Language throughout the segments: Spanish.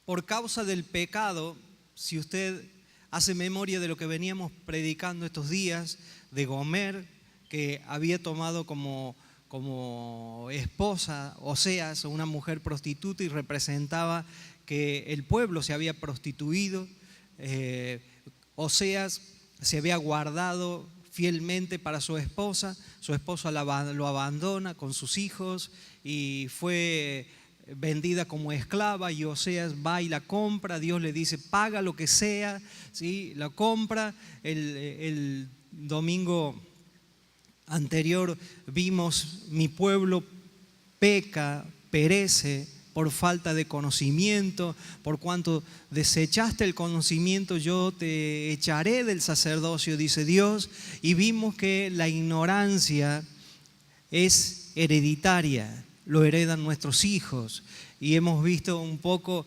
Por causa del pecado, si usted hace memoria de lo que veníamos predicando estos días, de Gomer, que había tomado como esposa Oseas, una mujer prostituta, y representaba que el pueblo se había prostituido. Oseas se había guardado fielmente para su esposa lo abandona con sus hijos y fue vendida como esclava, y Oseas va y la compra. Dios le dice: paga lo que sea, ¿sí? La compra. El domingo anterior vimos: mi pueblo peca, perece por falta de conocimiento, por cuanto desechaste el conocimiento, yo te echaré del sacerdocio, dice Dios. Y vimos que la ignorancia es hereditaria, lo heredan nuestros hijos, y hemos visto un poco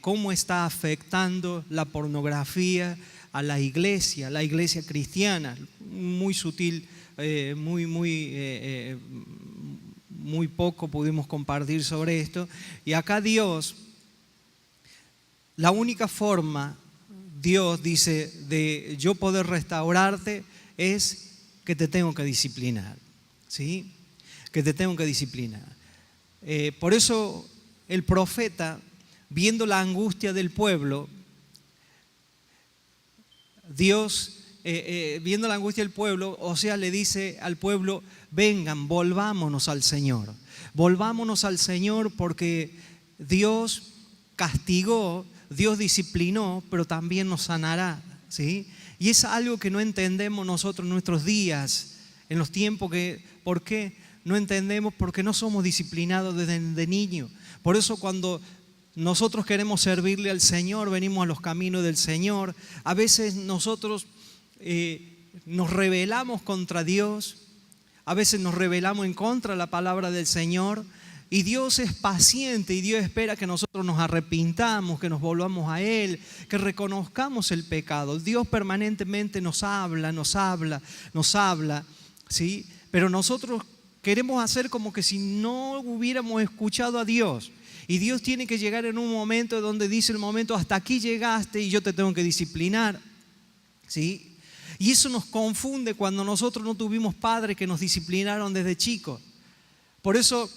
cómo está afectando la pornografía a la iglesia cristiana. Muy sutil, muy poco pudimos compartir sobre esto. Y acá Dios, la única forma, Dios dice, de yo poder restaurarte es que te tengo que disciplinar, ¿sí? Que te tengo que disciplinar. Por eso el profeta, viendo la angustia del pueblo, viendo la angustia del pueblo, Oseas le dice al pueblo: vengan, volvámonos al Señor. Volvámonos al Señor, porque Dios castigó, Dios disciplinó, pero también nos sanará, ¿sí? Y es algo que no entendemos nosotros en nuestros días, en los tiempos ¿por qué no entendemos? Porque no somos disciplinados desde niños. Por eso cuando nosotros queremos servirle al Señor, venimos a los caminos del Señor, a veces nosotros nos rebelamos contra Dios, a veces nos rebelamos en contra de la palabra del Señor, y Dios es paciente y Dios espera que nosotros nos arrepintamos, que nos volvamos a Él, que reconozcamos el pecado. Dios permanentemente nos habla, ¿sí? Pero nosotros queremos hacer como que si no hubiéramos escuchado a Dios. Y Dios tiene que llegar en un momento donde dice el momento: hasta aquí llegaste y yo te tengo que disciplinar, ¿sí? Y eso nos confunde cuando nosotros no tuvimos padres que nos disciplinaron desde chicos. Por eso,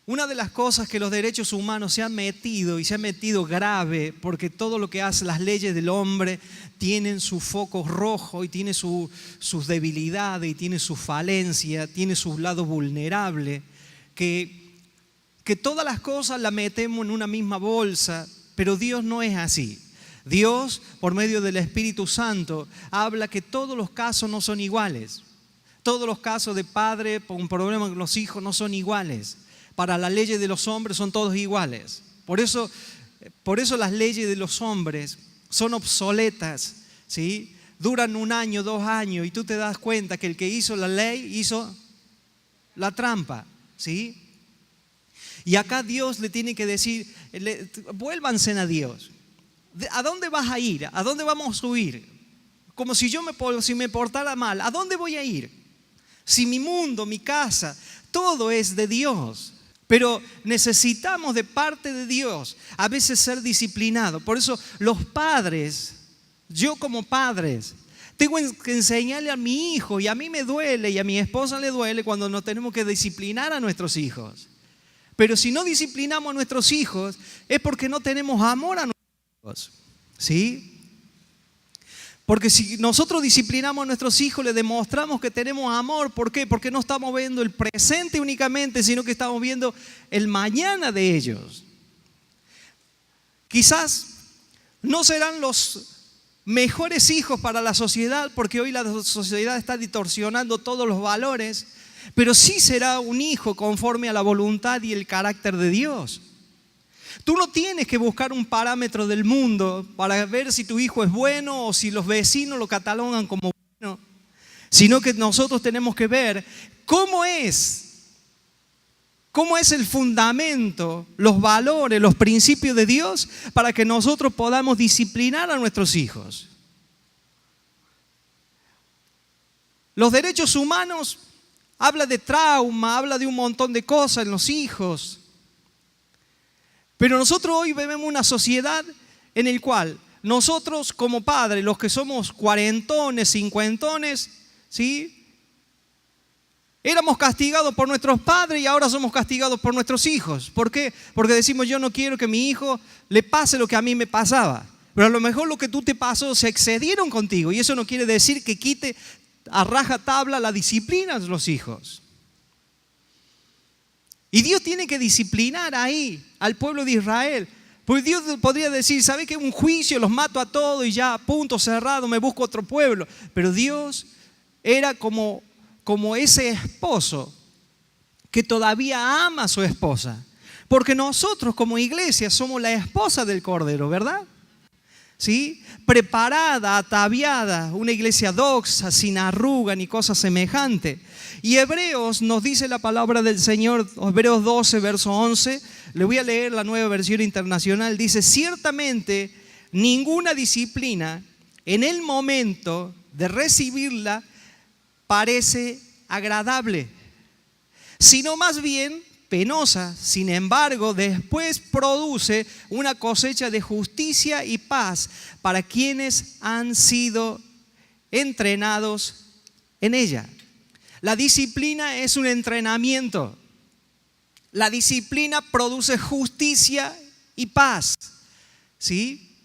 una de las cosas que los derechos humanos se han metido grave, porque todo lo que hace las leyes del hombre tienen su foco rojo y tiene sus debilidades y tiene su falencia, tiene sus lados vulnerables, que todas las cosas las metemos en una misma bolsa, pero Dios no es así. Dios, por medio del Espíritu Santo, habla que todos los casos no son iguales. Todos los casos de padre con un problema con los hijos no son iguales. Para las leyes de los hombres son todos iguales. Por eso las leyes de los hombres son obsoletas, ¿sí? Duran 1 año, 2 años, y tú te das cuenta que el que hizo la ley hizo la trampa, ¿sí? Y acá Dios le tiene que decir: vuélvanse a Dios. ¿A dónde vas a ir? ¿A dónde vamos a huir? Como si me portara mal, ¿a dónde voy a ir? Si mi mundo, mi casa, todo es de Dios. Pero necesitamos de parte de Dios a veces ser disciplinados. Por eso los padres, yo como padres, tengo que enseñarle a mi hijo, y a mí me duele y a mi esposa le duele cuando nos tenemos que disciplinar a nuestros hijos. Pero si no disciplinamos a nuestros hijos es porque no tenemos amor a nuestros hijos, ¿sí? Porque si nosotros disciplinamos a nuestros hijos, le demostramos que tenemos amor. ¿Por qué? Porque no estamos viendo el presente únicamente, sino que estamos viendo el mañana de ellos. Quizás no serán los mejores hijos para la sociedad, porque hoy la sociedad está distorsionando todos los valores, pero sí será un hijo conforme a la voluntad y el carácter de Dios. Tú no tienes que buscar un parámetro del mundo para ver si tu hijo es bueno o si los vecinos lo catalogan como bueno, sino que nosotros tenemos que ver cómo es el fundamento, los valores, los principios de Dios, para que nosotros podamos disciplinar a nuestros hijos. Los derechos humanos habla de trauma, habla de un montón de cosas en los hijos. Pero nosotros hoy vivimos una sociedad en la cual nosotros como padres, los que somos cuarentones, cincuentones, ¿sí? Éramos castigados por nuestros padres y ahora somos castigados por nuestros hijos. ¿Por qué? Porque decimos, yo no quiero que a mi hijo le pase lo que a mí me pasaba. Pero a lo mejor lo que tú te pasó se excedieron contigo y eso no quiere decir que quite a rajatabla la disciplina de los hijos. Y Dios tiene que disciplinar ahí al pueblo de Israel. Porque Dios podría decir, ¿sabes qué? Un juicio, los mato a todos y ya, punto, cerrado, me busco otro pueblo. Pero Dios era como ese esposo que todavía ama a su esposa. Porque nosotros como iglesia somos la esposa del Cordero, ¿verdad? ¿Sí? Preparada, ataviada, una iglesia doxa, sin arruga ni cosa semejante. Y Hebreos nos dice la palabra del Señor, Hebreos 12, verso 11, le voy a leer la Nueva Versión Internacional, dice, ciertamente ninguna disciplina en el momento de recibirla parece agradable, sino más bien penosa. Sin embargo, después produce una cosecha de justicia y paz para quienes han sido entrenados en ella. La disciplina es un entrenamiento. La disciplina produce justicia y paz. ¿Sí?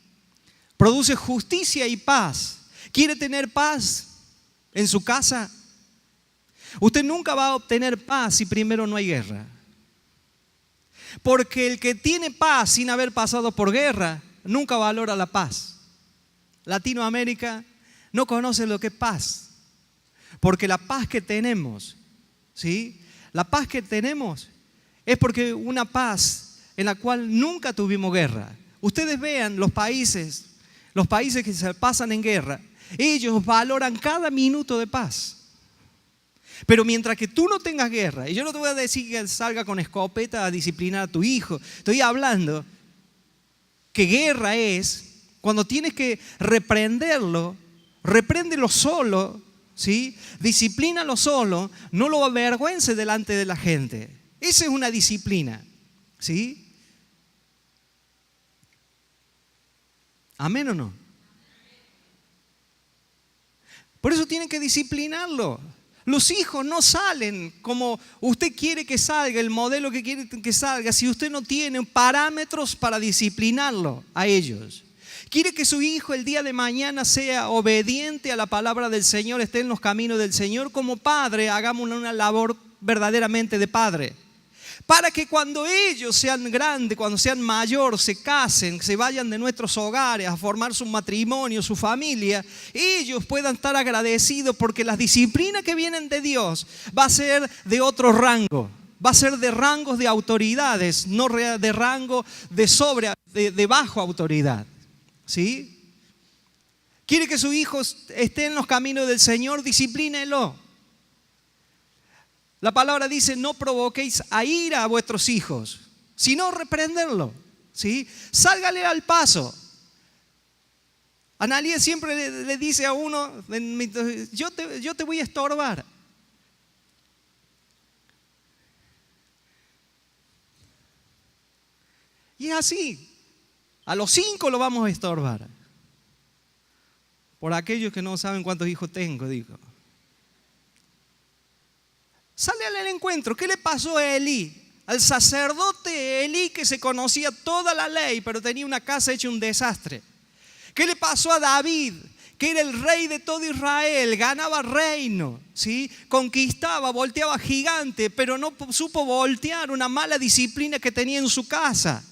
Produce justicia y paz. ¿Quiere tener paz en su casa? Usted nunca va a obtener paz si primero no hay guerra. Porque el que tiene paz sin haber pasado por guerra, nunca valora la paz. Latinoamérica no conoce lo que es paz. Porque la paz que tenemos, ¿sí? La paz que tenemos es porque una paz en la cual nunca tuvimos guerra. Ustedes vean los países que se pasan en guerra, ellos valoran cada minuto de paz. Pero mientras que tú no tengas guerra, y yo no te voy a decir que salga con escopeta a disciplinar a tu hijo, estoy hablando que guerra es cuando tienes que reprenderlo, repréndelo solo, ¿sí? Disciplínalo solo, no lo avergüences delante de la gente. Esa es una disciplina, ¿sí? ¿Amén o no? Por eso tienen que disciplinarlo. Los hijos no salen como usted quiere que salga, el modelo que quiere que salga, si usted no tiene parámetros para disciplinarlo a ellos. Quiere que su hijo el día de mañana sea obediente a la palabra del Señor, esté en los caminos del Señor. Como padre, hagamos una labor verdaderamente de padre. Para que cuando ellos sean grandes, cuando sean mayores, se casen, se vayan de nuestros hogares a formar su matrimonio, su familia, ellos puedan estar agradecidos porque las disciplinas que vienen de Dios va a ser de otro rango. Va a ser de rangos de autoridades, no de rango de bajo autoridad. ¿Sí? Quiere que su hijo esté en los caminos del Señor, disciplínelo. La palabra dice, no provoquéis a ira a vuestros hijos, sino reprenderlo. ¿Sí? Sálgale al paso. Analía siempre le dice a uno, yo te voy a estorbar. Y es así. A los 5 lo vamos a estorbar. Por aquellos que no saben cuántos hijos tengo, digo. Sale al encuentro. ¿Qué le pasó a Elí? Al sacerdote Elí, que se conocía toda la ley, pero tenía una casa hecha un desastre. ¿Qué le pasó a David? Que era el rey de todo Israel, ganaba reino, ¿sí? Conquistaba, volteaba gigante, pero no supo voltear una mala disciplina que tenía en su casa.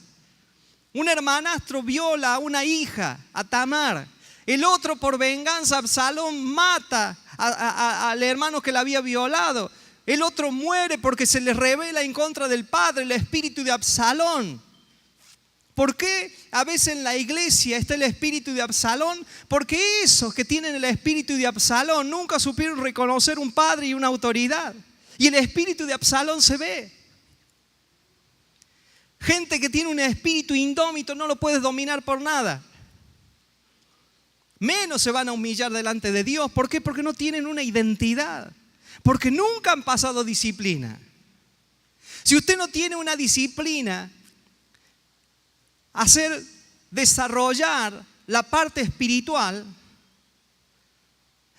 Un hermanastro viola a una hija, a Tamar. El otro, por venganza, Absalón mata al hermano que la había violado. El otro muere porque se le revela en contra del padre el espíritu de Absalón. ¿Por qué a veces en la iglesia está el espíritu de Absalón? Porque esos que tienen el espíritu de Absalón nunca supieron reconocer un padre y una autoridad. Y el espíritu de Absalón se ve. Gente que tiene un espíritu indómito no lo puedes dominar por nada. Menos se van a humillar delante de Dios. ¿Por qué? Porque no tienen una identidad. Porque nunca han pasado disciplina. Si usted no tiene una disciplina, hacer desarrollar la parte espiritual,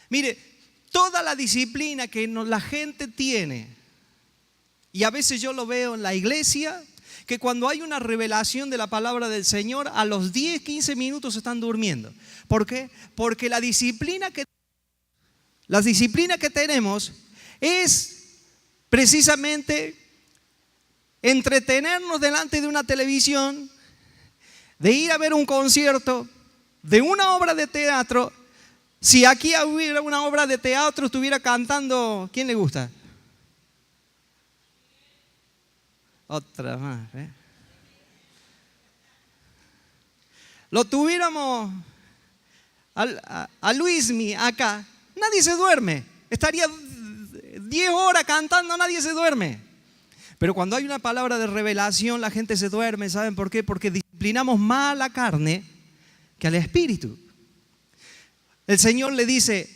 mire, toda la disciplina que la gente tiene, y a veces yo lo veo en la iglesia, que cuando hay una revelación de la palabra del Señor, a los 10, 15 minutos están durmiendo. ¿Por qué? Porque la disciplina que tenemos es precisamente entretenernos delante de una televisión, de ir a ver un concierto, de una obra de teatro. Si aquí hubiera una obra de teatro, estuviera cantando, ¿quién le gusta? Otra más, ¿eh? Lo tuviéramos a Luismi acá, nadie se duerme. Estaría 10 horas cantando, nadie se duerme. Pero cuando hay una palabra de revelación, la gente se duerme. ¿Saben por qué? Porque disciplinamos más a la carne que al espíritu. El Señor le dice,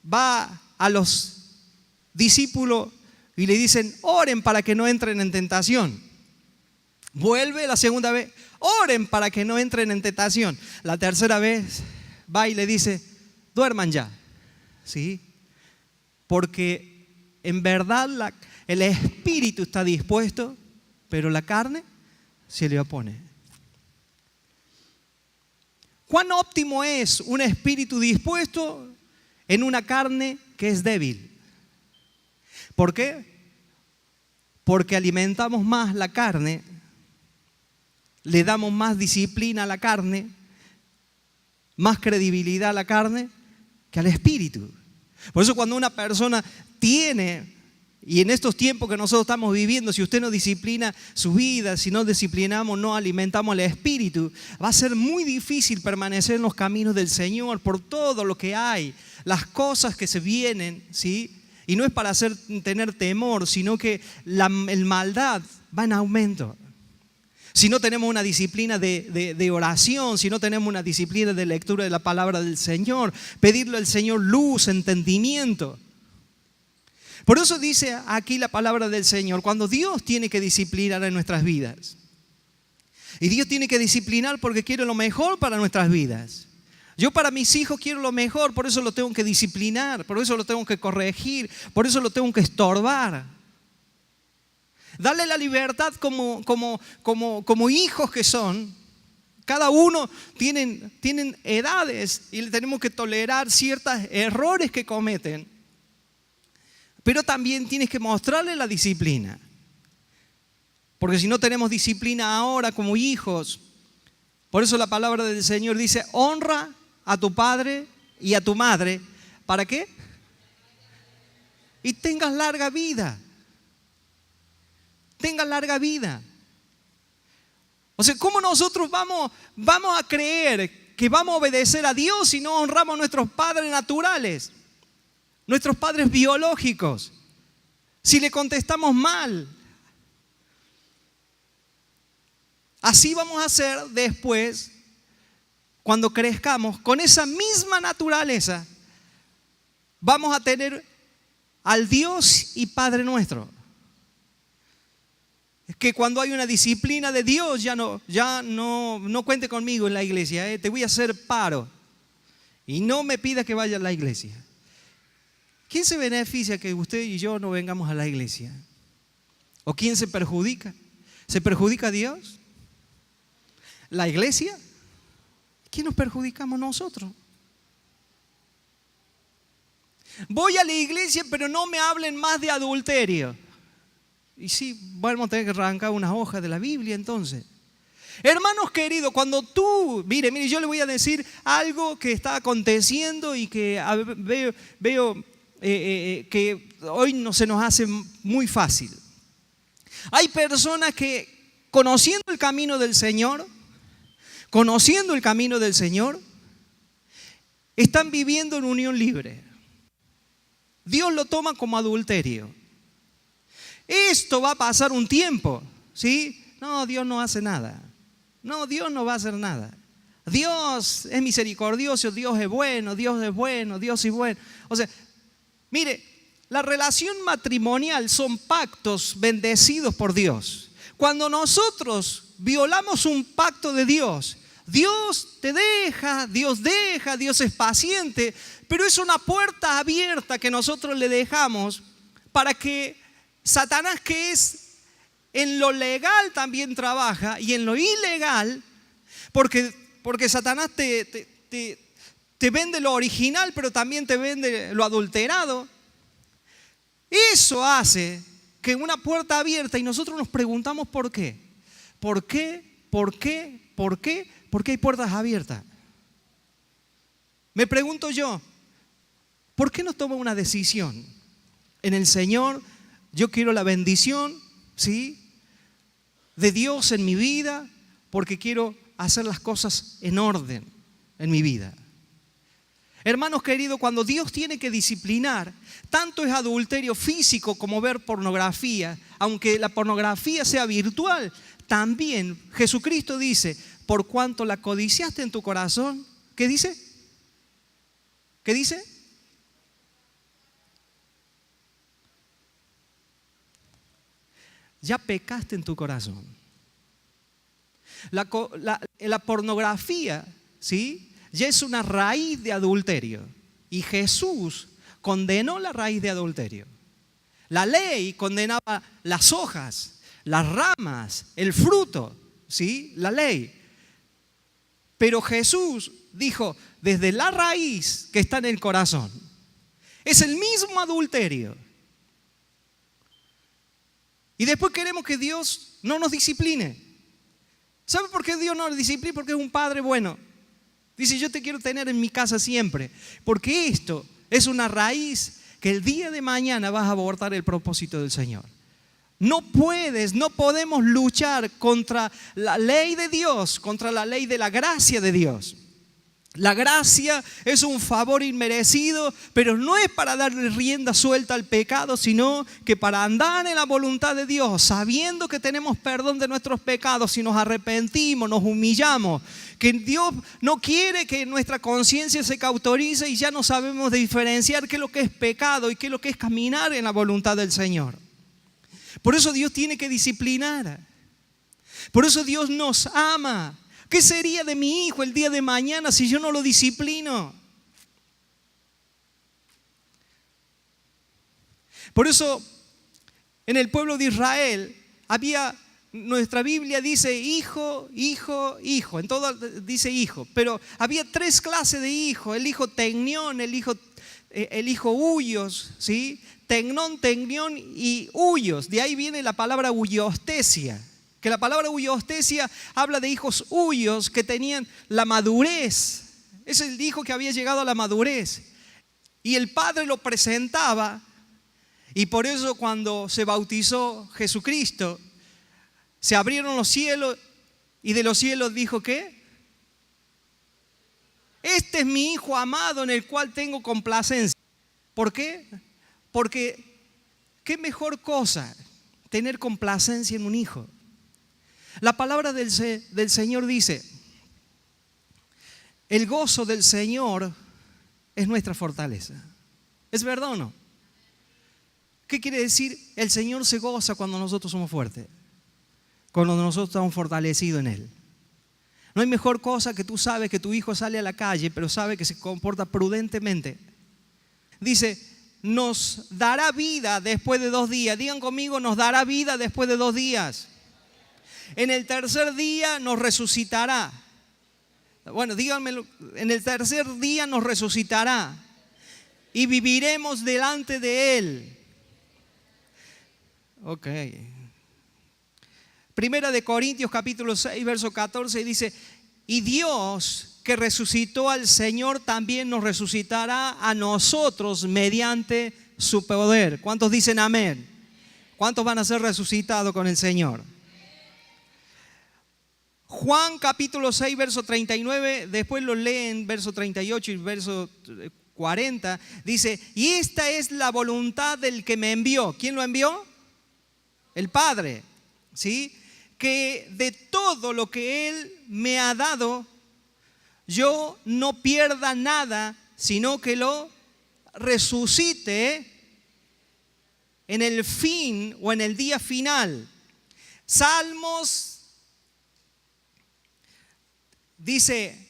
va a los discípulos y le dicen, oren para que no entren en tentación. Vuelve la segunda vez, oren para que no entren en tentación. La tercera vez va y le dice, duerman ya. ¿Sí? Porque en verdad el espíritu está dispuesto, pero la carne se le opone. ¿Cuán óptimo es un espíritu dispuesto en una carne que es débil? ¿Por qué? Porque alimentamos más la carne, le damos más disciplina a la carne, más credibilidad a la carne que al espíritu. Por eso cuando una persona tiene, y en estos tiempos que nosotros estamos viviendo, si usted no disciplina su vida, si no disciplinamos, no alimentamos al espíritu, va a ser muy difícil permanecer en los caminos del Señor por todo lo que hay, las cosas que se vienen, ¿sí? Y no es para tener temor, sino que el maldad va en aumento. Si no tenemos una disciplina de oración, si no tenemos una disciplina de lectura de la palabra del Señor, pedirle al Señor luz, entendimiento. Por eso dice aquí la palabra del Señor, cuando Dios tiene que disciplinar en nuestras vidas. Y Dios tiene que disciplinar porque quiere lo mejor para nuestras vidas. Yo para mis hijos quiero lo mejor, por eso lo tengo que disciplinar, por eso lo tengo que corregir, por eso lo tengo que estorbar. Darle la libertad como hijos que son. Cada uno tienen edades y le tenemos que tolerar ciertos errores que cometen. Pero también tienes que mostrarle la disciplina. Porque si no tenemos disciplina ahora como hijos, por eso la palabra del Señor dice, honra a tu padre y a tu madre. ¿Para qué? Y tengas larga vida. Tengas larga vida. O sea, ¿cómo nosotros vamos a creer que vamos a obedecer a Dios si no honramos a nuestros padres naturales? Nuestros padres biológicos, si le contestamos mal. Así vamos a hacer después, cuando crezcamos, con esa misma naturaleza, vamos a tener al Dios y Padre nuestro. Es que cuando hay una disciplina de Dios, ya no cuente conmigo en la iglesia, te voy a hacer paro. Y no me pidas que vaya a la iglesia. ¿Quién se beneficia que usted y yo no vengamos a la iglesia? ¿O quién se perjudica? ¿Se perjudica a Dios? ¿La iglesia? ¿Quién nos perjudicamos nosotros? Voy a la iglesia, pero no me hablen más de adulterio. Y sí, vamos a tener que arrancar unas hojas de la Biblia entonces. Hermanos queridos, cuando tú, mire, yo le voy a decir algo que está aconteciendo y que veo que hoy no se nos hace muy fácil. Hay personas que conociendo el camino del Señor, están viviendo en unión libre. Dios lo toma como adulterio. Esto va a pasar un tiempo, ¿sí? No, Dios no hace nada. No, Dios no va a hacer nada. Dios es misericordioso, Dios es bueno, Dios es bueno. O sea, mire, la relación matrimonial son pactos bendecidos por Dios. Cuando nosotros violamos un pacto de Dios. Dios te deja, Dios es paciente, pero es una puerta abierta que nosotros le dejamos para que Satanás, que es en lo legal también trabaja y en lo ilegal, porque Satanás te vende lo original, pero también te vende lo adulterado. Eso hace que una puerta abierta, y nosotros nos preguntamos ¿por qué? ¿Por qué? ¿Por qué? ¿Por qué? ¿Por qué hay puertas abiertas? Me pregunto yo, ¿por qué no tomo una decisión? En el Señor, yo quiero la bendición, ¿sí?, de Dios en mi vida, porque quiero hacer las cosas en orden en mi vida. Hermanos queridos, cuando Dios tiene que disciplinar, tanto es adulterio físico como ver pornografía, aunque la pornografía sea virtual, también Jesucristo dice, por cuanto la codiciaste en tu corazón, ¿qué dice? ¿Qué dice? Ya pecaste en tu corazón. La pornografía, ¿sí?, ya es una raíz de adulterio. Y Jesús condenó la raíz de adulterio. La ley condenaba las hojas, las ramas, el fruto, ¿sí?, la ley. Pero Jesús dijo, desde la raíz que está en el corazón. Es el mismo adulterio. Y después queremos que Dios no nos discipline. ¿Sabe por qué Dios no nos disciplina? Porque es un Padre bueno. Dice, yo te quiero tener en mi casa siempre. Porque esto es una raíz que el día de mañana vas a abortar el propósito del Señor. No podemos luchar contra la ley de Dios, contra la ley de la gracia de Dios. La gracia es un favor inmerecido, pero no es para darle rienda suelta al pecado, sino que para andar en la voluntad de Dios, sabiendo que tenemos perdón de nuestros pecados si nos arrepentimos, nos humillamos, que Dios no quiere que nuestra conciencia se cauterice y ya no sabemos diferenciar qué es lo que es pecado y qué es lo que es caminar en la voluntad del Señor. Por eso Dios tiene que disciplinar. Por eso Dios nos ama. ¿Qué sería de mi hijo el día de mañana si yo no lo disciplino? Por eso en el pueblo de Israel nuestra Biblia dice hijo, hijo, hijo. En todo dice hijo, pero había 3 clases de hijos: el hijo tecnión, el hijo huyos, ¿sí? Tecnón, tecnión y huyos. De ahí viene la palabra huyostesia. Que la palabra huyostesia habla de hijos huyos que tenían la madurez. Es el hijo que había llegado a la madurez. Y el padre lo presentaba. Y por eso cuando se bautizó Jesucristo, se abrieron los cielos y de los cielos dijo ¿qué? Este es mi hijo amado en el cual tengo complacencia. ¿Por qué? Porque qué mejor cosa tener complacencia en un hijo. La palabra del Señor dice, el gozo del Señor es nuestra fortaleza. ¿Es verdad o no? ¿Qué quiere decir? El Señor se goza cuando nosotros somos fuertes, cuando nosotros estamos fortalecidos en Él. No hay mejor cosa que tú sabes que tu hijo sale a la calle, pero sabe que se comporta prudentemente. Dice, nos dará vida después de 2 días. Digan conmigo, nos dará vida después de 2 días. En el tercer día nos resucitará. Bueno, díganmelo, en el tercer día nos resucitará y viviremos delante de Él. Ok. Primera de Corintios capítulo 6, verso 14 dice, y Dios que resucitó al Señor también nos resucitará a nosotros mediante su poder. ¿Cuántos dicen amén? ¿Cuántos van a ser resucitados con el Señor? Juan capítulo 6, verso 39, después lo leen, verso 38 y verso 40, dice, y esta es la voluntad del que me envió. ¿Quién lo envió? El Padre, ¿sí? Que de todo lo que Él me ha dado, yo no pierda nada, sino que lo resucite en el fin o en el día final. Salmos Dice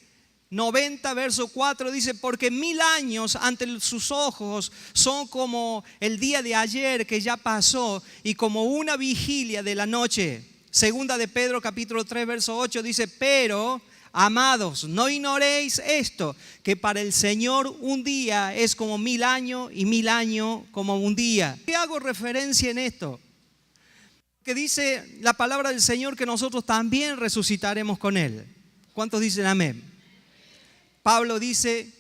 90, verso 4, dice, porque 1000 años ante sus ojos son como el día de ayer que ya pasó y como una vigilia de la noche. Segunda de Pedro capítulo 3, verso 8 dice, pero amados, no ignoréis esto, que para el Señor un día es como 1000 años y 1000 años como un día. ¿Qué hago referencia en esto? Que dice la palabra del Señor que nosotros también resucitaremos con Él. ¿Cuántos dicen amén? Pablo dice,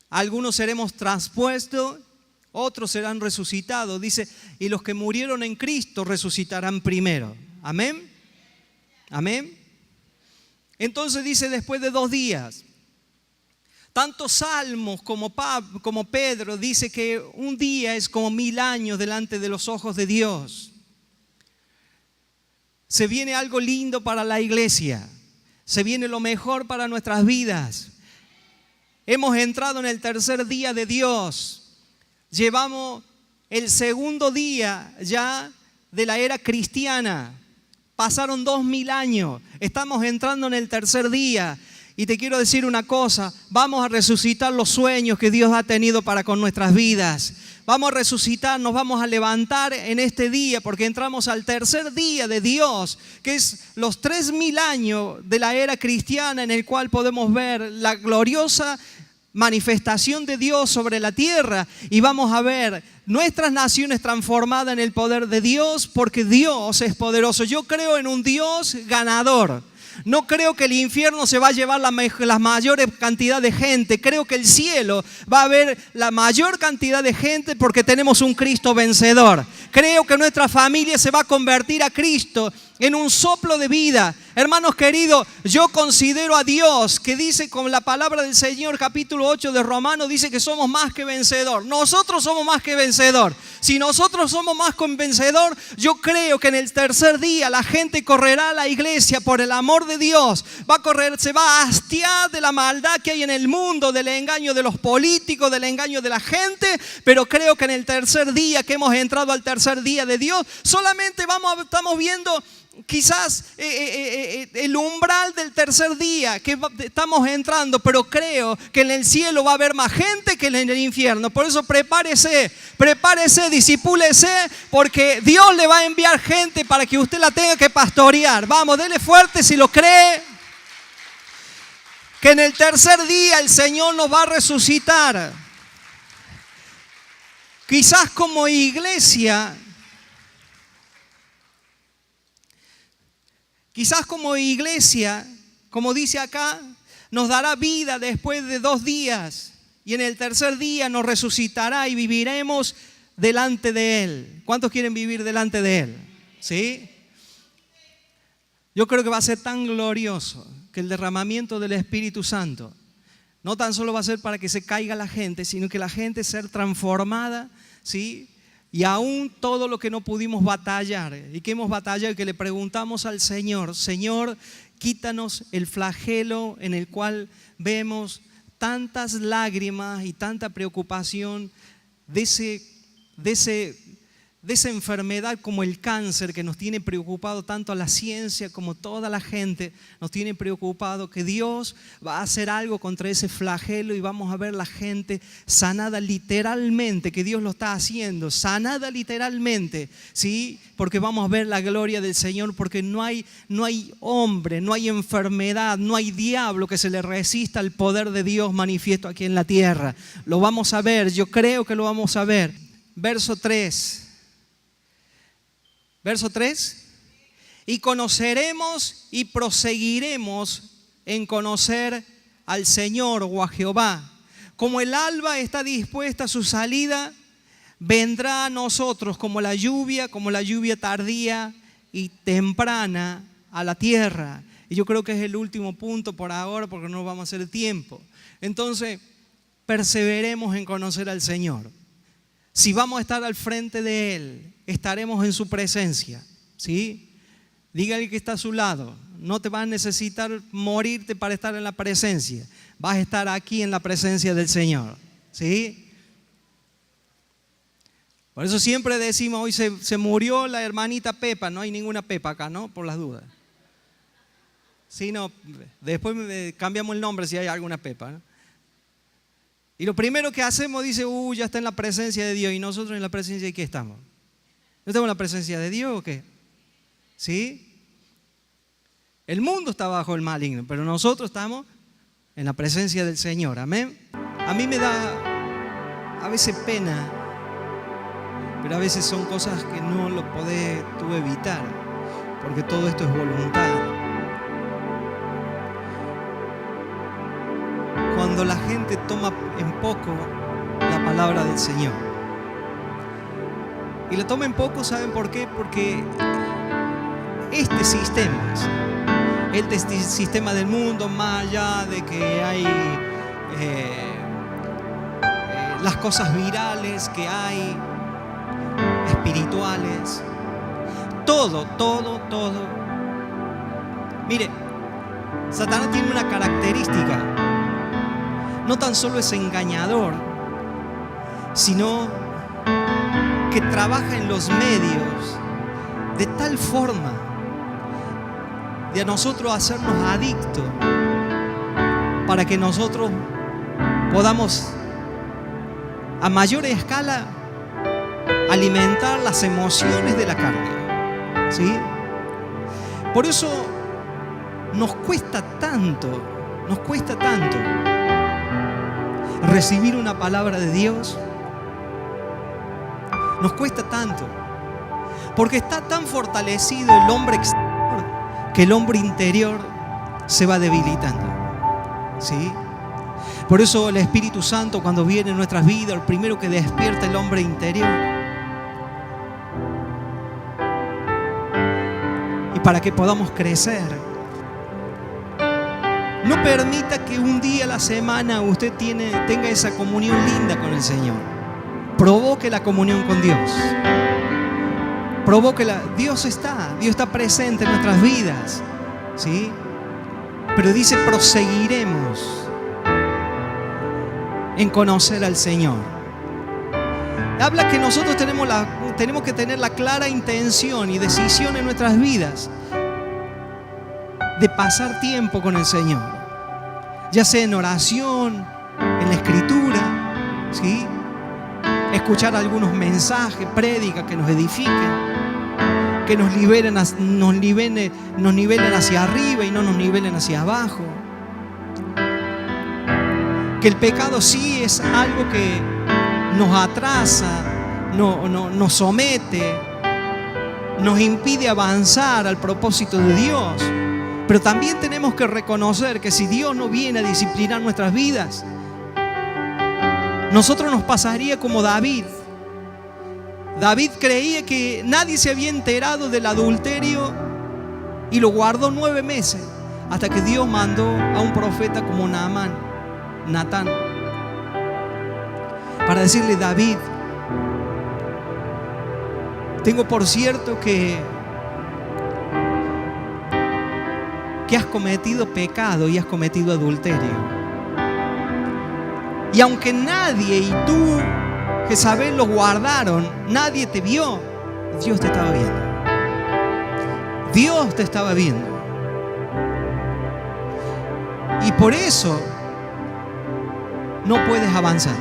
algunos seremos traspuestos, otros serán resucitados. Dice, y los que murieron en Cristo resucitarán primero. Amén. Amén. Entonces dice, después de 2 días, tanto Salmos como Pedro dice que un día es como 1000 años delante de los ojos de Dios. Se viene algo lindo para la iglesia. Se viene lo mejor para nuestras vidas. Hemos entrado en el tercer día de Dios. Llevamos el segundo día ya de la era cristiana. Pasaron 2000 años. Estamos entrando en el tercer día. Y te quiero decir una cosa. Vamos a resucitar los sueños que Dios ha tenido para con nuestras vidas. Vamos a resucitar, nos vamos a levantar en este día porque entramos al tercer día de Dios, que es los 3000 años de la era cristiana en el cual podemos ver la gloriosa manifestación de Dios sobre la tierra y vamos a ver nuestras naciones transformadas en el poder de Dios porque Dios es poderoso. Yo creo en un Dios ganador. No creo que el infierno se va a llevar la mayor cantidad de gente. Creo que el cielo va a haber la mayor cantidad de gente porque tenemos un Cristo vencedor. Creo que nuestra familia se va a convertir a Cristo en un soplo de vida. Hermanos queridos, yo considero a Dios que dice con la palabra del Señor, capítulo 8 de Romanos, dice que somos más que vencedor. Nosotros somos más que vencedor. Si nosotros somos más que vencedor, yo creo que en el tercer día la gente correrá a la iglesia por el amor de Dios. Va a correr, se va a hastiar de la maldad que hay en el mundo, del engaño de los políticos, del engaño de la gente. Pero creo que en el tercer día que hemos entrado al tercer día de Dios, solamente estamos viendo quizás el umbral del tercer día que estamos entrando, pero creo que en el cielo va a haber más gente que en el infierno. Por eso prepárese, disipúlese, porque Dios le va a enviar gente para que usted la tenga que pastorear. Vamos, dele fuerte si lo cree, que en el tercer día el Señor nos va a resucitar. Quizás como iglesia, como dice acá, nos dará vida después de 2 días y en el tercer día nos resucitará y viviremos delante de Él. ¿Cuántos quieren vivir delante de Él? ¿Sí? Yo creo que va a ser tan glorioso que el derramamiento del Espíritu Santo no tan solo va a ser para que se caiga la gente, sino que la gente sea transformada, ¿sí? Y aún todo lo que no pudimos batallar y que hemos batallado y que le preguntamos al Señor, Señor, quítanos el flagelo en el cual vemos tantas lágrimas y tanta preocupación de esa enfermedad como el cáncer que nos tiene preocupado tanto a la ciencia como toda la gente nos tiene preocupado, que Dios va a hacer algo contra ese flagelo y vamos a ver la gente sanada literalmente, que Dios lo está haciendo, sanada literalmente, ¿sí? Porque vamos a ver la gloria del Señor, porque no hay hombre, no hay enfermedad, no hay diablo que se le resista al poder de Dios manifiesto aquí en la tierra. Lo vamos a ver, yo creo que lo vamos a ver. Verso 3. Verso 3, y conoceremos y proseguiremos en conocer al Señor o a Jehová. Como el alba está dispuesta a su salida, vendrá a nosotros como la lluvia tardía y temprana a la tierra. Y yo creo que es el último punto por ahora porque no vamos a hacer tiempo. Entonces, perseveremos en conocer al Señor. Si vamos a estar al frente de Él, estaremos en su presencia, ¿sí? Dígale que está a su lado. No te vas a necesitar morirte para estar en la presencia. Vas a estar aquí en la presencia del Señor, ¿sí? Por eso siempre decimos, hoy se murió la hermanita Pepa. No hay ninguna Pepa acá, ¿no? Por las dudas. Sí, no, después cambiamos el nombre si hay alguna Pepa, ¿no? Y lo primero que hacemos dice, ya está en la presencia de Dios. ¿Y nosotros en la presencia de qué estamos? ¿No estamos en la presencia de Dios o qué? ¿Sí? El mundo está bajo el maligno, pero nosotros estamos en la presencia del Señor. Amén. A mí me da a veces pena, pero a veces son cosas que no lo podés tú evitar, porque todo esto es voluntad. Cuando la gente toma en poco la palabra del Señor. Y la toma en poco, ¿saben por qué? Porque este sistema del mundo, más allá de que hay las cosas virales que hay, espirituales, todo. Mire, Satanás tiene una característica. No tan solo es engañador, sino que trabaja en los medios de tal forma de a nosotros hacernos adictos para que nosotros podamos a mayor escala alimentar las emociones de la carne, ¿sí? Por eso nos cuesta tanto recibir una palabra de Dios. Nos cuesta tanto, porque está tan fortalecido el hombre exterior que el hombre interior se va debilitando, ¿sí? Por eso el Espíritu Santo, cuando viene en nuestras vidas, el primero que despierta el hombre interior. Y para que podamos crecer, no permita que un día a la semana usted tenga esa comunión linda con el Señor. Provoque la comunión con Dios. Provóquela. Dios está presente en nuestras vidas, ¿sí? Pero dice, proseguiremos en conocer al Señor. Habla que nosotros tenemos que tener la clara intención y decisión en nuestras vidas de pasar tiempo con el Señor, ya sea en oración, en la escritura, ¿sí? Escuchar algunos mensajes, prédicas que nos edifiquen, que nos nivelen hacia arriba y no nos nivelen hacia abajo. Que el pecado sí es algo que nos atrasa, nos somete, nos impide avanzar al propósito de Dios. Pero también tenemos que reconocer que si Dios no viene a disciplinar nuestras vidas, nosotros nos pasaría como David. David creía que nadie se había enterado del adulterio y lo guardó 9 meses hasta que Dios mandó a un profeta como Natán, para decirle: David, tengo por cierto que has cometido pecado y has cometido adulterio. Y aunque nadie y tú, Jezabel, lo guardaron, nadie te vio, Dios te estaba viendo. Dios te estaba viendo. Y por eso no puedes avanzar.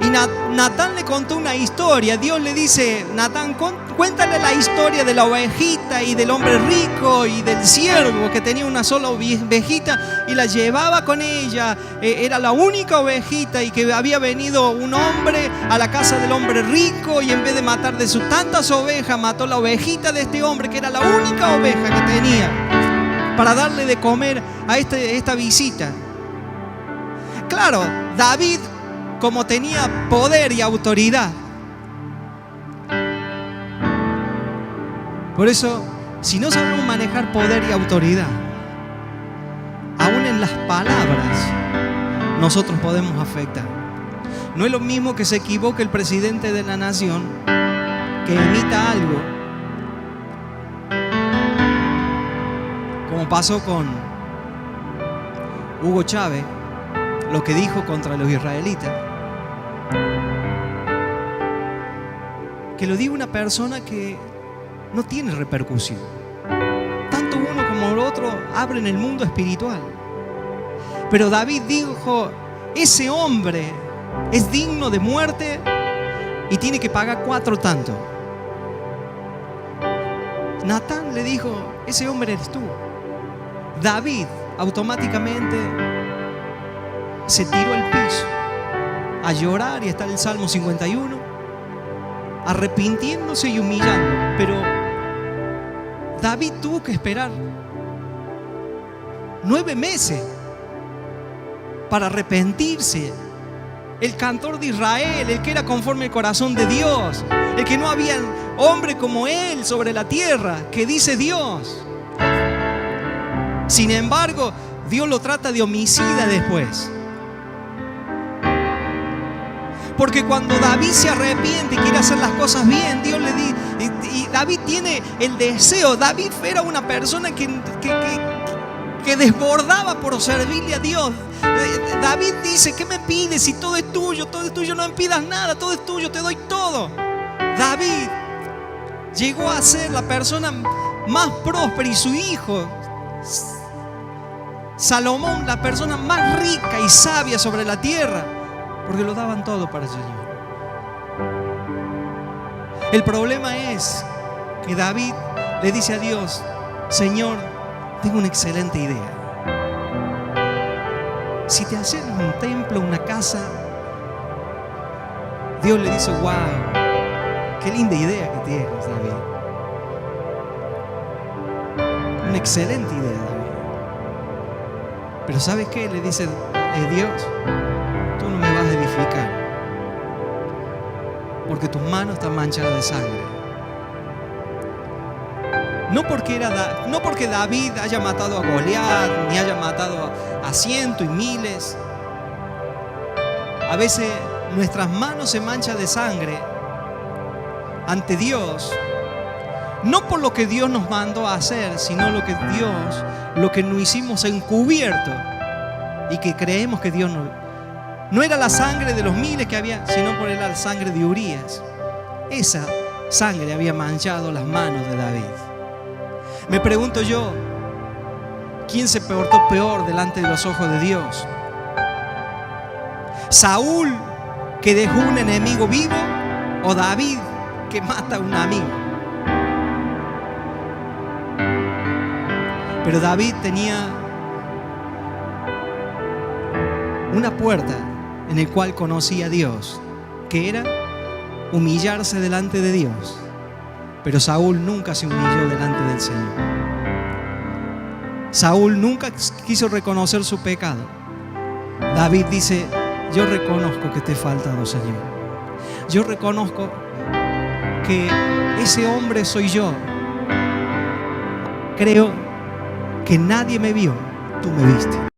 Y Natán le contó una historia. Dios le dice: Natán, cuéntale la historia de la ovejita y del hombre rico y del siervo que tenía una sola ovejita y la llevaba con ella. Era la única ovejita, y que había venido un hombre a la casa del hombre rico y en vez de matar de sus tantas ovejas, mató la ovejita de este hombre, que era la única oveja que tenía, para darle de comer a esta visita. Claro, David, como tenía poder y autoridad. Por eso, si no sabemos manejar poder y autoridad, aún en las palabras, nosotros podemos afectar. No es lo mismo que se equivoque el presidente de la nación, que emita algo, como pasó con Hugo Chávez, lo que dijo contra los israelitas, que lo diga una persona que no tiene repercusión, abren el mundo espiritual. Pero David dijo, ese hombre es digno de muerte y tiene que pagar 4 tantos. Natán le dijo, ese hombre eres tú. David automáticamente se tiró al piso a llorar, y está en el Salmo 51, arrepintiéndose y humillando. Pero David tuvo que esperar 9 meses para arrepentirse. El cantor de Israel, el que era conforme al corazón de Dios, el que no había hombre como él sobre la tierra, que dice Dios. Sin embargo, Dios lo trata de homicida después. Porque cuando David se arrepiente y quiere hacer las cosas bien, Dios le dice, y David tiene el deseo. David era una persona que desbordaba por servirle a Dios. David dice, ¿qué me pides si todo es tuyo? Todo es tuyo, no me pidas nada, todo es tuyo, te doy todo. David llegó a ser la persona más próspera, y su hijo Salomón, la persona más rica y sabia sobre la tierra, porque lo daban todo para el Señor. El problema es que David le dice a Dios, Señor, tengo una excelente idea. Si te hacemos un templo, una casa. Dios le dice, wow, qué linda idea que tienes, David. Una excelente idea, David. Pero ¿sabes qué? Le dice Dios, tú no me vas a edificar, porque tus manos están manchadas de sangre. No porque David haya matado a Goliat, ni haya matado a cientos y miles. A veces nuestras manos se manchan de sangre ante Dios, no por lo que Dios nos mandó a hacer, sino lo que no hicimos encubierto, y que creemos que Dios no era la sangre de los miles que había, sino por la sangre de Urías. Esa sangre había manchado las manos de David. Me pregunto yo, ¿quién se portó peor delante de los ojos de Dios? ¿Saúl, que dejó un enemigo vivo, o David, que mata a un amigo? Pero David tenía una puerta en la cual conocía a Dios, que era humillarse delante de Dios. Pero Saúl nunca se humilló delante del Señor. Saúl nunca quiso reconocer su pecado. David dice, yo reconozco que te he faltado, Señor. Yo reconozco que ese hombre soy yo. Creo que nadie me vio, tú me viste.